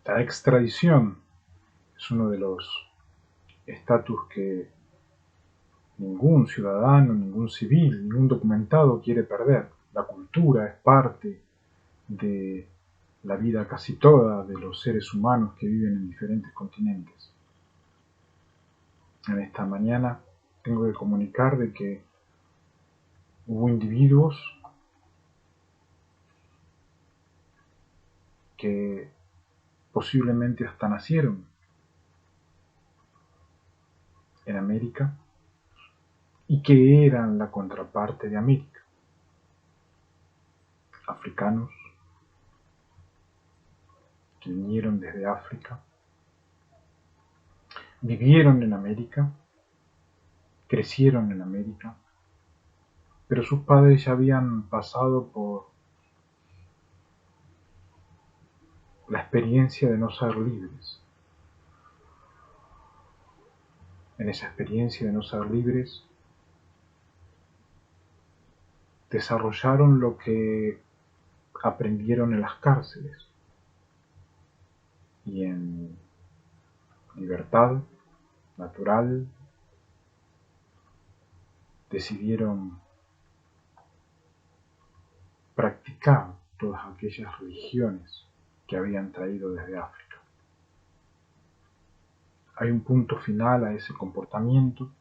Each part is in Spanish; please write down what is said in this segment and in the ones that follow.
La extradición es uno de los estatus que ningún ciudadano, ningún civil, ningún documentado quiere perder. La cultura es parte de la vida casi toda de los seres humanos que viven en diferentes continentes. En esta mañana tengo que comunicar de que hubo individuos que posiblemente hasta nacieron en América y que eran la contraparte de América. Africanos que vinieron desde África, vivieron en América, crecieron en América, pero sus padres ya habían pasado por la experiencia de no ser libres. En esa experiencia de no ser libres, desarrollaron lo que aprendieron en las cárceles y en libertad natural decidieron practicar todas aquellas religiones que habían traído desde África. Hay un punto final a ese comportamiento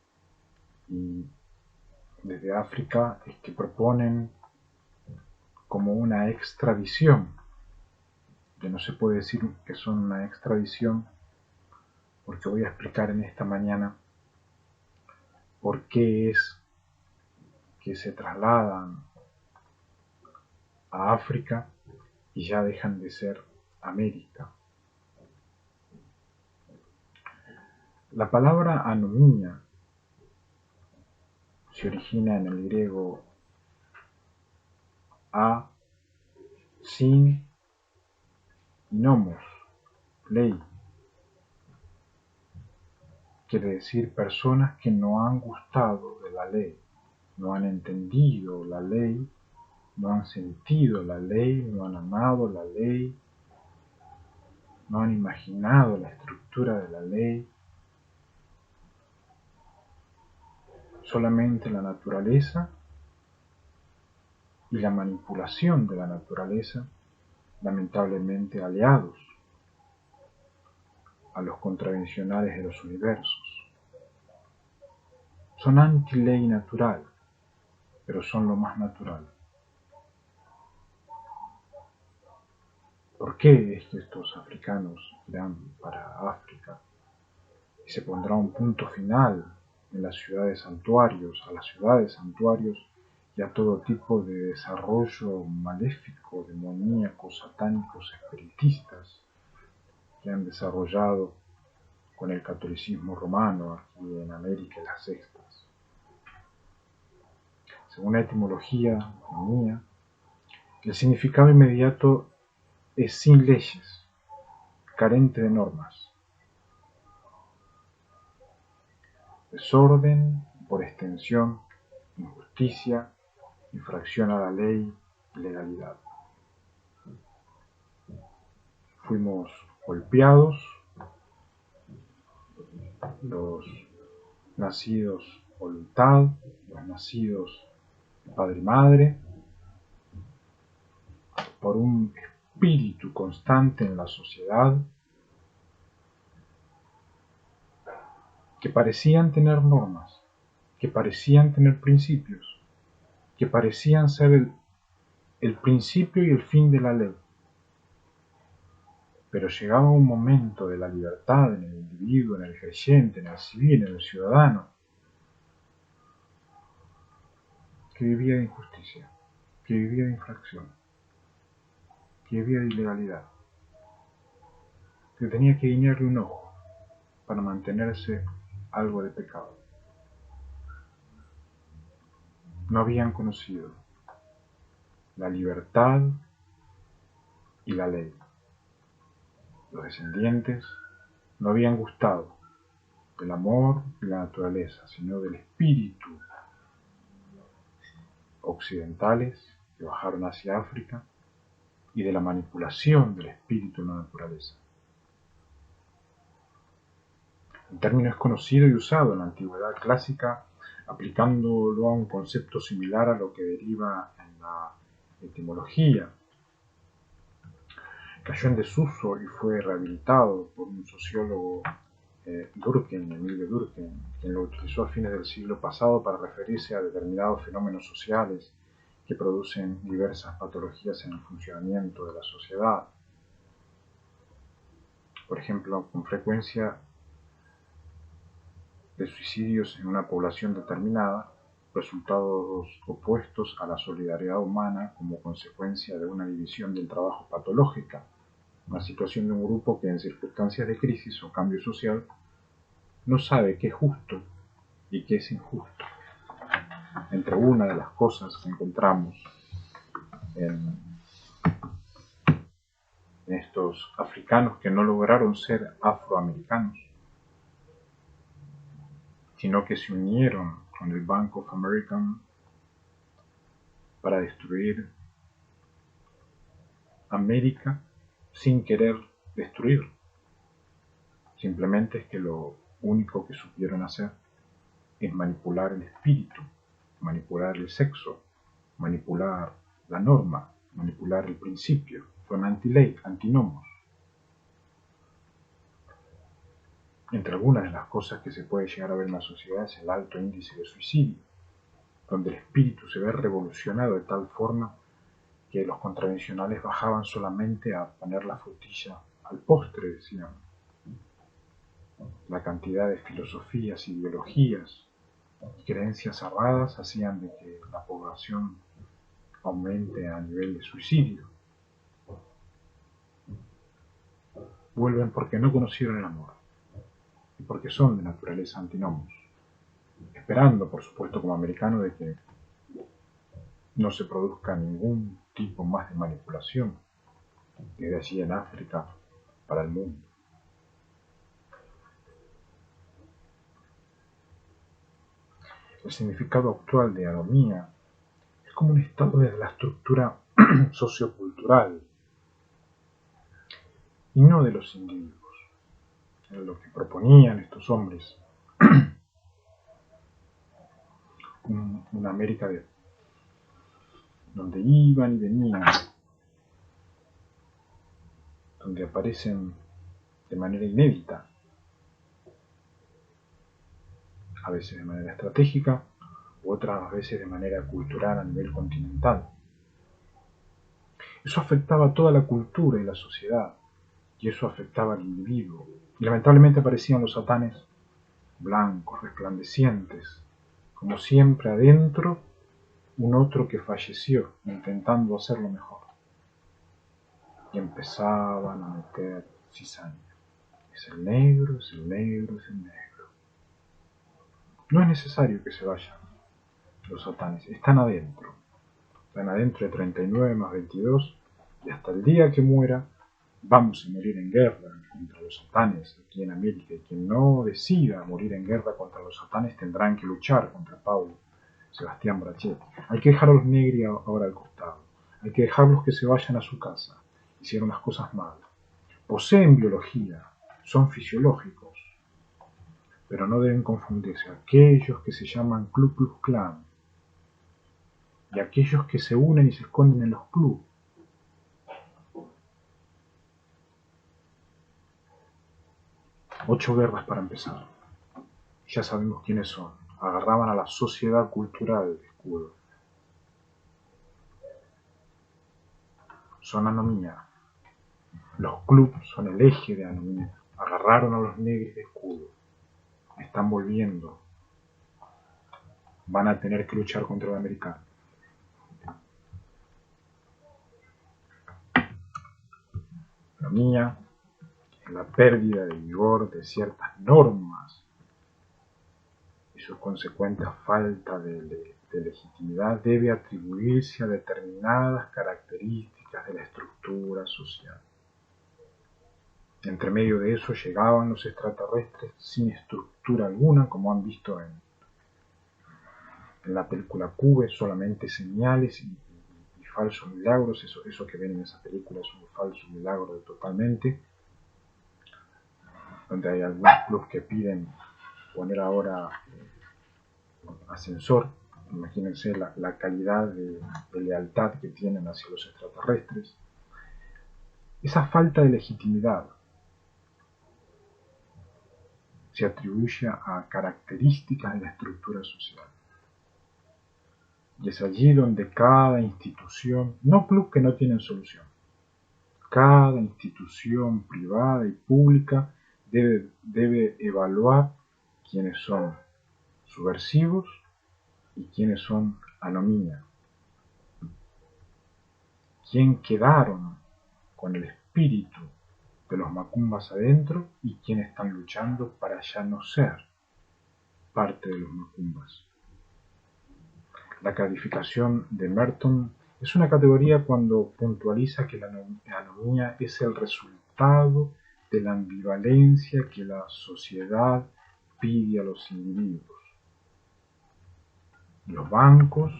y desde África es que proponen como una extradición, que no se puede decir que son una extradición porque voy a explicar en esta mañana por qué es que se trasladan a África y ya dejan de ser América. La palabra anomía se origina en el griego a, sin y nomos, ley. Quiere decir personas que no han gustado de la ley, no han entendido la ley, no han sentido la ley, no han amado la ley, no han imaginado la estructura de la ley. Solamente la naturaleza y la manipulación de la naturaleza, lamentablemente aliados a los contravencionales de los universos. Son anti-ley natural, pero son lo más natural. ¿Por qué es que estos africanos irán para África y se pondrá un punto final en las ciudades santuarios, a las ciudades santuarios y a todo tipo de desarrollo maléfico, demoníacos, satánicos, espiritistas que han desarrollado con el catolicismo romano aquí en América y las sextas? Según la etimología mía, el significado inmediato es sin leyes, carente de normas. Desorden, por extensión, injusticia, infracción a la ley, ilegalidad. Fuimos golpeados, los nacidos voluntad, los nacidos de padre y madre, por un espíritu constante en la sociedad que parecían tener normas, que parecían tener principios, que parecían ser el principio y el fin de la ley. Pero llegaba un momento de la libertad en el individuo, en el creyente, en el civil, en el ciudadano, que vivía de injusticia, que vivía de infracción, que vivía de ilegalidad, que tenía que guiñarle un ojo para mantenerse algo de pecado. No habían conocido la libertad y la ley. Los descendientes no habían gustado del amor y la naturaleza, sino del espíritu occidentales que bajaron hacia África y de la manipulación del espíritu en la naturaleza. El término es conocido y usado en la antigüedad clásica, aplicándolo a un concepto similar a lo que deriva en la etimología. Cayó en desuso y fue rehabilitado por un sociólogo, Emilio Durkheim, quien lo utilizó a fines del siglo pasado para referirse a determinados fenómenos sociales que producen diversas patologías en el funcionamiento de la sociedad. Por ejemplo, con frecuencia de suicidios en una población determinada, resultados opuestos a la solidaridad humana como consecuencia de una división del trabajo patológica, una situación de un grupo que en circunstancias de crisis o cambio social no sabe qué es justo y qué es injusto. Entre una de las cosas que encontramos en estos africanos que no lograron ser afroamericanos, sino que se unieron con el Bank of America para destruir América sin querer destruir. Simplemente es que lo único que supieron hacer es manipular el espíritu, manipular el sexo, manipular la norma, manipular el principio. Son anti-ley, antinomos. Entre algunas de las cosas que se puede llegar a ver en la sociedad es el alto índice de suicidio, donde el espíritu se ve revolucionado de tal forma que los contravencionales bajaban solamente a poner la frutilla al postre, decían. La cantidad de filosofías, ideologías y creencias cerradas hacían de que la población aumente a nivel de suicidio. Vuelven porque no conocieron el amor y porque son de naturaleza antinomos, esperando, por supuesto, como americano, de que no se produzca ningún tipo más de manipulación desde allí en África para el mundo. El significado actual de anomía es como un estado de la estructura sociocultural y no de los individuos. Era lo que proponían estos hombres, una América donde iban y venían, donde aparecen de manera inédita, a veces de manera estratégica, u otras veces de manera cultural a nivel continental. Eso afectaba a toda la cultura y la sociedad, y eso afectaba al individuo. Y lamentablemente aparecían los satanes blancos, resplandecientes, como siempre adentro, un otro que falleció intentando hacerlo mejor. Y empezaban a meter cizaña. Es el negro, es el negro, es el negro. No es necesario que se vayan los satanes, están adentro. Están adentro de 39 más 22 y hasta el día que muera vamos a morir en guerra contra los satanes aquí en América. Y quien no decida morir en guerra contra los satanes tendrán que luchar contra Pablo Sebastián Brachetti. Hay que dejar a los negri ahora al costado. Hay que dejarlos que se vayan a su casa. Hicieron las cosas mal. Poseen biología, son fisiológicos, pero no deben confundirse aquellos que se llaman Ku Klux Klan y aquellos que se unen y se esconden en los clubes. Ocho guerras para empezar. Ya sabemos quiénes son. Agarraban a la sociedad cultural de escudo. Son anomía. Los clubs son el eje de anomía. Agarraron a los negros de escudo. Están volviendo. Van a tener que luchar contra el americano. Anomía es la pérdida de vigor de ciertas normas y su consecuente falta de legitimidad debe atribuirse a determinadas características de la estructura social. Entre medio de eso llegaban los extraterrestres sin estructura alguna, como han visto en la película Cube, solamente señales y falsos milagros. Eso que ven en esa película es un falso milagro totalmente. donde hay algunos clubes que piden poner ahora ascensor. Imagínense la calidad de lealtad que tienen hacia los extraterrestres. Esa falta de legitimidad se atribuye a características de la estructura social. Y es allí donde cada institución, no club que no tienen solución, cada institución privada y pública debe evaluar quiénes son subversivos y quiénes son anomía. Quién quedaron con el espíritu de los macumbas adentro y quién están luchando para ya no ser parte de los macumbas. La calificación de Merton es una categoría cuando puntualiza que la anomía es el resultado de la ambivalencia que la sociedad pide a los individuos. Los bancos,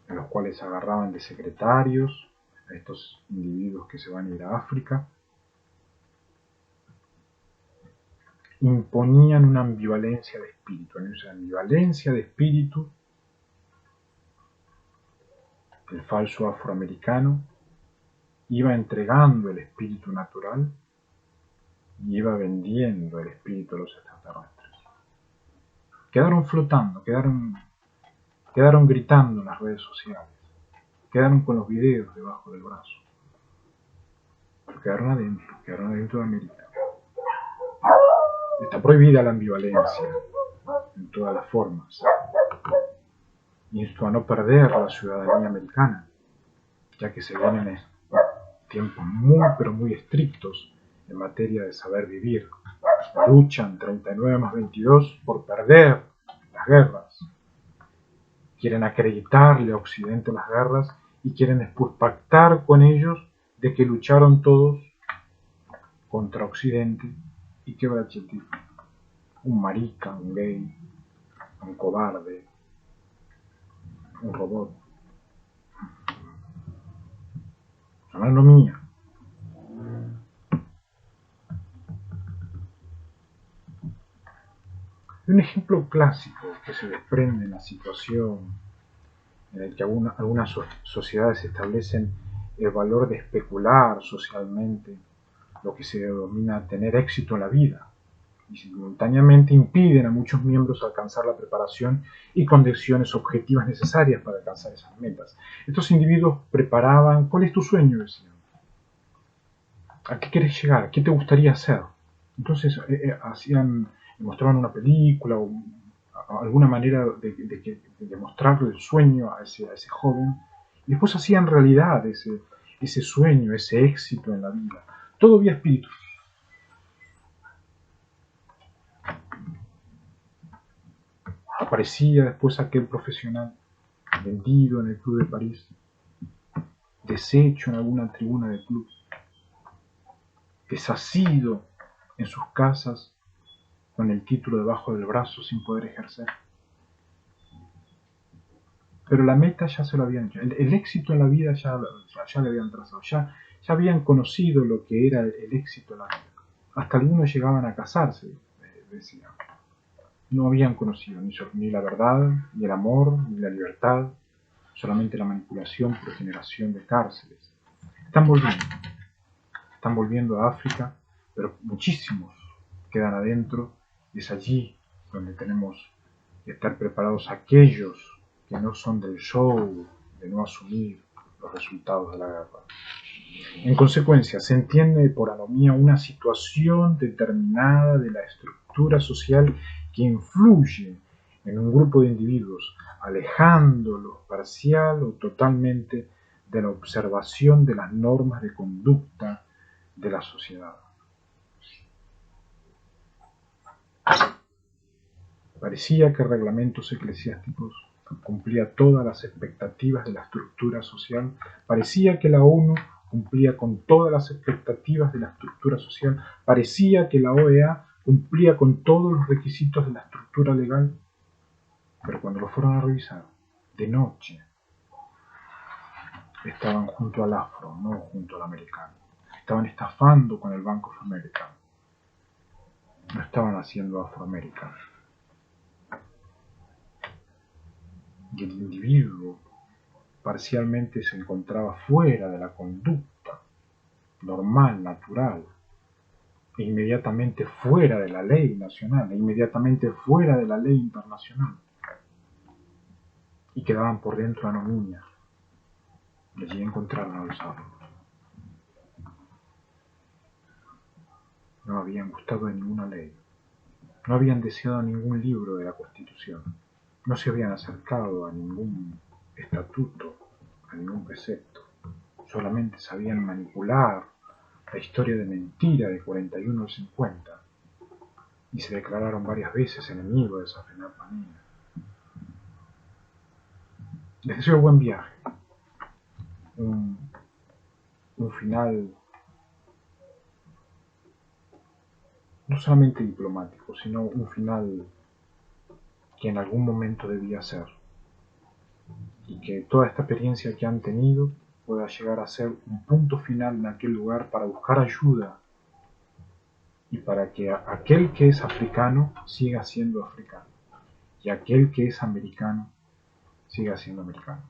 en los cuales agarraban de secretarios a estos individuos que se van a ir a África, imponían una ambivalencia de espíritu. En esa ambivalencia de espíritu, el falso afroamericano iba entregando el espíritu natural y iba vendiendo el espíritu de los extraterrestres. Quedaron flotando, quedaron gritando en las redes sociales, quedaron con los videos debajo del brazo, pero quedaron adentro de América. Está prohibida la ambivalencia en todas las formas. Insto a no perder la ciudadanía americana, ya que se vienen tiempos muy pero muy estrictos en materia de saber vivir. Luchan 39 más 22 por perder las guerras. Quieren acreditarle a Occidente las guerras y quieren después pactar con ellos de que lucharon todos contra Occidente. ¿Y qué va a decir? Un marica, un gay, un cobarde, un robot. La anomía. Un ejemplo clásico que se desprende en la situación en el que algunas sociedades establecen el valor de especular socialmente, lo que se denomina tener éxito en la vida, y simultáneamente impiden a muchos miembros alcanzar la preparación y condiciones objetivas necesarias para alcanzar esas metas. Estos individuos preparaban, ¿cuál es tu sueño? Decían. ¿A qué quieres llegar? ¿Qué te gustaría hacer? Entonces mostraban una película o alguna manera de mostrarle el sueño a ese joven, y después hacían realidad ese sueño, ese éxito en la vida. Todo vía espíritu. Aparecía después aquel profesional vendido en el Club de París, deshecho en alguna tribuna del club, desasido en sus casas con el título debajo del brazo sin poder ejercer. Pero la meta ya se lo habían hecho, el éxito en la vida ya le habían trazado, ya habían conocido lo que era el éxito en la vida. Hasta algunos llegaban a casarse, decían. No habían conocido ni la verdad, ni el amor, ni la libertad, solamente la manipulación por generación de cárceles. Están volviendo a África, pero muchísimos quedan adentro, y es allí donde tenemos que estar preparados aquellos que no son del show, de no asumir los resultados de la guerra. En consecuencia, se entiende por anomía una situación determinada de la estructura social que influye en un grupo de individuos, alejándolos parcial o totalmente de la observación de las normas de conducta de la sociedad. Parecía que reglamentos eclesiásticos cumplía todas las expectativas de la estructura social, parecía que la ONU cumplía con todas las expectativas de la estructura social, parecía que la OEA cumplía con todos los requisitos de la estructura legal, pero cuando lo fueron a revisar, de noche, estaban junto al afro, no junto al americano. Estaban estafando con el Bank of America. no estaban haciendo Afroamérica. Y el individuo parcialmente se encontraba fuera de la conducta normal, natural, e inmediatamente fuera de la ley nacional, e inmediatamente fuera de la ley internacional. Y quedaban por dentro a la niña. Y allí encontraron a los árboles. No habían gustado de ninguna ley. No habían deseado ningún libro de la Constitución. No se habían acercado a ningún estatuto, a ningún precepto. Solamente sabían manipular la historia de mentira de 41 al 50. Y se declararon varias veces enemigos de Safenat Panina. Les deseo buen viaje. Un final no solamente diplomático, sino un final que en algún momento debía ser. Y que toda esta experiencia que han tenido pueda llegar a ser un punto final en aquel lugar para buscar ayuda y para que aquel que es africano siga siendo africano y aquel que es americano siga siendo americano.